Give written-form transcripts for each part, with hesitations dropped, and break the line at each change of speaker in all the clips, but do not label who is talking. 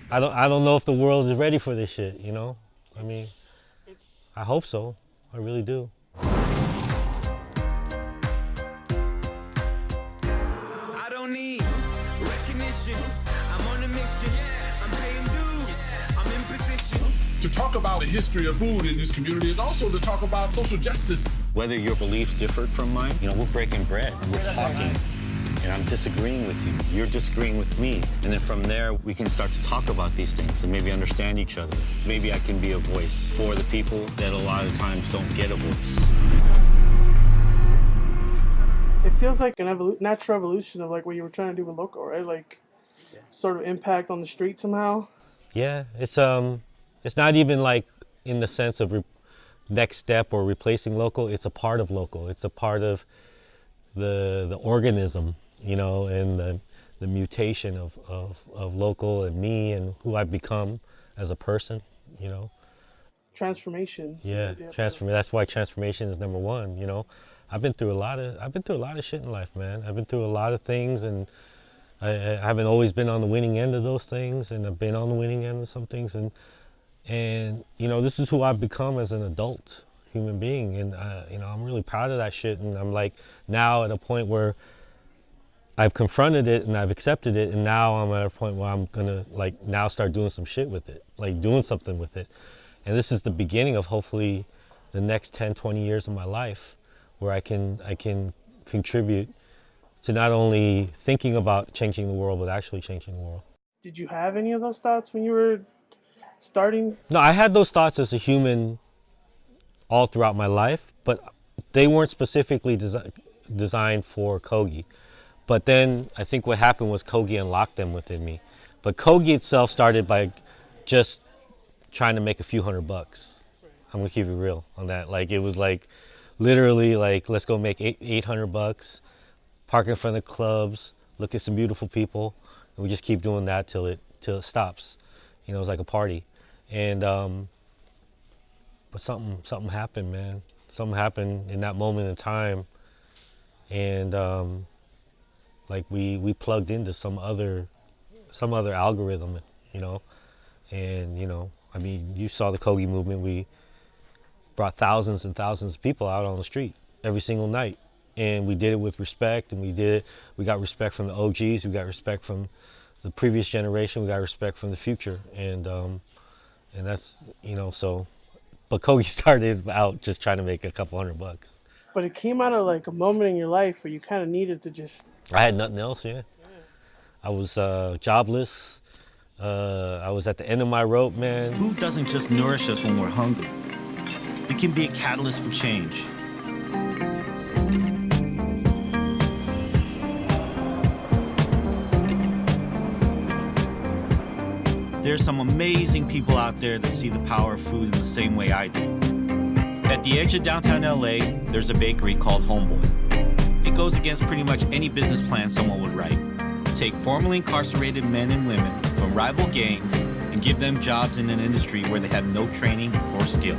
I don't know if the world is ready for this shit, you know? I mean,
It's
I hope so. I really do.
I don't need recognition. I'm on a mission. I'm paying dues. I'm in position.
To talk about the history of food in this community is also to talk about social justice.
Whether your beliefs differed from mine, we're breaking bread and we're talking. And I'm disagreeing with you. You're disagreeing with me. And then from there, we can start to talk about these things and maybe understand each other. Maybe I can be a voice for the people that a lot of times don't get a voice.
it feels like an natural evolution of like what you were trying to do with local, right? Like sort of impact on the street somehow.
Yeah, it's not even like in the sense of next step or replacing local. It's a part of local. It's a part of the organism, and the mutation of local and me and who I've become as a person.
Transformation.
Yeah, transform. That's why transformation is number one. I've been through a lot of shit in life, man. I've been through a lot of things, and I haven't always been on the winning end of those things, and I've been on the winning end of some things, and this is who I've become as an adult human being, and I'm really proud of that shit, and I'm like now at a point where I've confronted it and I've accepted it, and now I'm at a point where I'm gonna like now start doing some shit with it, like doing something with it. And this is the beginning of hopefully the next 10, 20 years of my life where I can contribute to not only thinking about changing the world, but actually changing the world.
Did you have any of those thoughts when you were starting?
No, I had those thoughts as a human all throughout my life, but they weren't specifically designed for Kogi. But then I think what happened was Kogi unlocked them within me. But Kogi itself started by just trying to make a few $100. I'm gonna keep it real on that. Like it was like literally like let's go make $800, park in front of clubs, look at some beautiful people, and we just keep doing that till it stops. It was like a party, and but something happened, man. Something happened in that moment in time, and like we plugged into some other algorithm, and I mean, you saw the Kogi movement. We brought thousands and thousands of people out on the street every single night, and we did it with respect, and we got respect from the OGs, we got respect from the previous generation, we got respect from the future, and that's so. But Kogi started out just trying to make a couple $100.
But it came out of like a moment in your life where you kind of needed to just.
I had nothing else. Yeah, I was jobless. I was at the end of my rope, man.
Food doesn't just nourish us when we're hungry. It can be a catalyst for change. There's some amazing people out there that see the power of food in the same way I do. At the edge of downtown LA, there's a bakery called Homeboy. It goes against pretty much any business plan someone would write. Take formerly incarcerated men and women from rival gangs and give them jobs in an industry where they have no training or skill.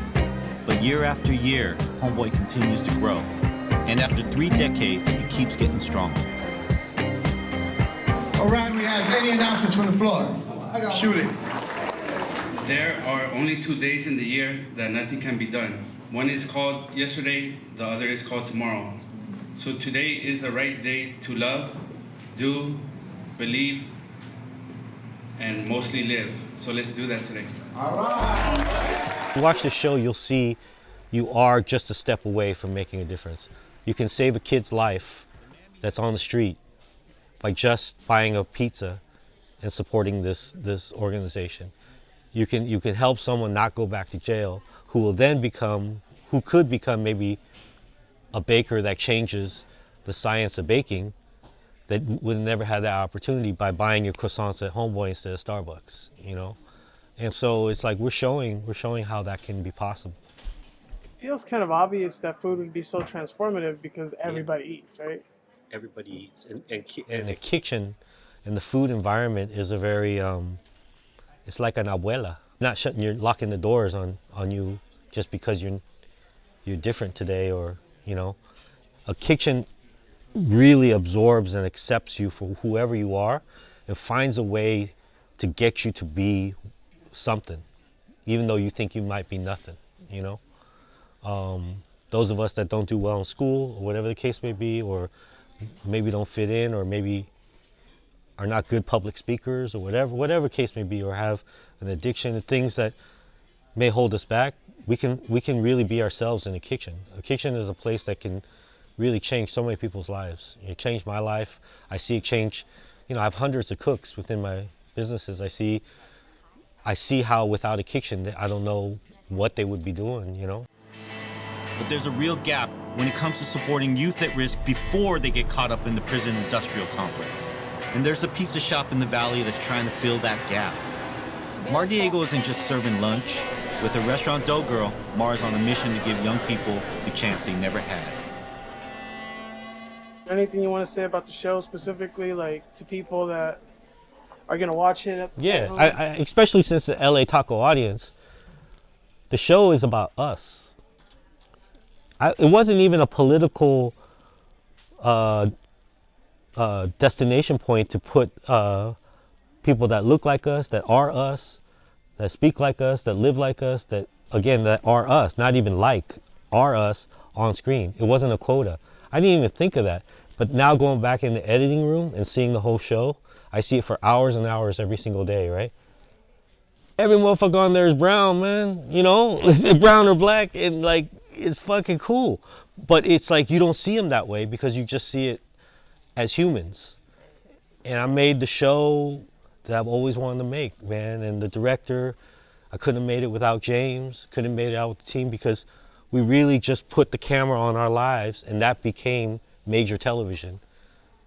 But year after year, Homeboy continues to grow. And after 3 decades, it keeps getting stronger.
All right, we have any announcements from the floor? Shoot it.
There are only 2 days in the year that nothing can be done. One is called yesterday, the other is called tomorrow. So today is the right day to love, do, believe, and mostly live. So let's do that today.
You watch the show, you'll see you are just a step away from making a difference. You can save a kid's life that's on the street by just buying a pizza and supporting this organization. You can help someone not go back to jail, who could become maybe a baker that changes the science of baking, that would never have that opportunity by buying your croissants at Homeboy instead of Starbucks, And so it's like we're showing how that can be possible.
It feels kind of obvious that food would be so transformative because everybody eats, right?
Everybody eats, and the kitchen and the food environment is a very it's like an abuela, not locking the doors on you just because you're different today, or a kitchen really absorbs and accepts you for whoever you are and finds a way to get you to be something, even though you think you might be nothing, you know? Those of us that don't do well in school, or whatever the case may be, or maybe don't fit in, or maybe are not good public speakers, or whatever case may be, or have an addiction and things that may hold us back, we can really be ourselves in a kitchen. A kitchen is a place that can really change so many people's lives. It changed my life. I see it change, you know, I have hundreds of cooks within my businesses. I see how without a kitchen, I don't know what they would be doing, you know?
But there's a real gap when it comes to supporting youth at risk before they get caught up in the prison industrial complex. And there's a pizza shop in the valley that's trying to fill that gap. Mar Diego isn't just serving lunch. With a restaurant dough girl, Mar's on a mission to give young people the chance they never had.
Anything you want to say about the show specifically, like to people that are gonna watch it?
Yeah, I especially since the LA Taco audience, the show is about us. It wasn't even a political destination point to put people that look like us, that are us, that speak like us, that live like us, that again, that are us, not even like, are us on screen. It wasn't a quota. I didn't even think of that. But now going back in the editing room and seeing the whole show, I see it for hours and hours every single day, right? Every motherfucker on there is brown, man. You know, brown or black, and like, it's fucking cool. But it's like you don't see them that way because you just see it as humans. And I made the show that I've always wanted to make, man. And the director, I couldn't have made it without James, couldn't have made it out with the team, because we really just put the camera on our lives, and that became major television,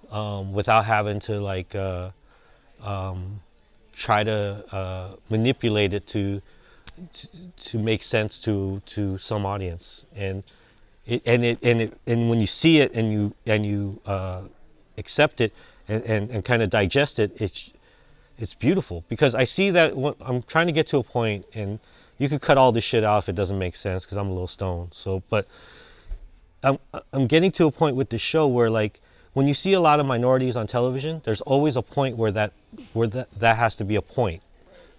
without having to like try to manipulate it to make sense to some audience. And when you see it and you accept it and kind of digest it, it's beautiful. Because I see that I'm trying to get to a point, and you could cut all this shit off if it doesn't make sense, because I'm a little stoned. So, but I'm getting to a point with this show where, like, when you see a lot of minorities on television, there's always a point where that has to be a point,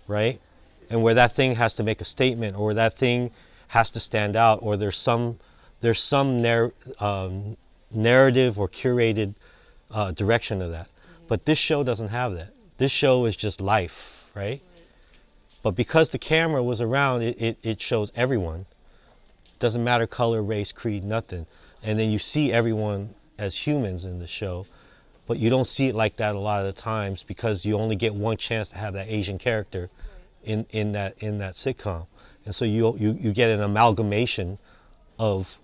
right? And where that thing has to make a statement, or that thing has to stand out, or there's some narrative or curated direction of that. But this show doesn't have that. This show is just life, right? But because the camera was around, it shows everyone. Doesn't matter color, race, creed, nothing. And then you see everyone as humans in the show, but you don't see it like that a lot of the times, because you only get one chance to have that Asian character in that sitcom. And so you get an amalgamation of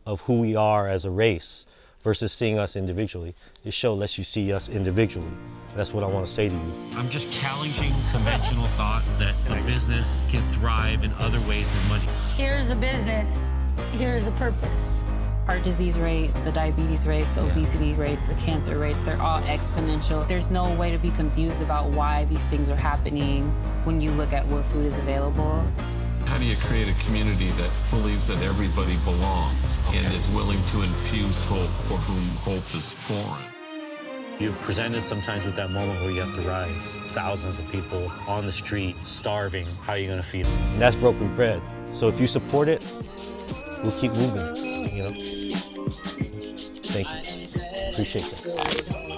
who we are as a race versus seeing us individually. This show lets you see us individually. That's what I want to say to you.
I'm just challenging conventional thought that a business can thrive in other ways than money.
Here's a business, here's a purpose.
Heart disease rates, the diabetes rates, the obesity rates, the cancer rates, they're all exponential. There's no way to be confused about why these things are happening when you look at what food is available.
How do you create a community that believes that everybody belongs and is willing to infuse hope for whom hope is foreign?
You're presented sometimes with that moment where you have to rise. Thousands of people on the street, starving. How are you going to feed them?
And that's Broken Bread. So if you support it, we'll keep moving, you know? Thank you. Appreciate that.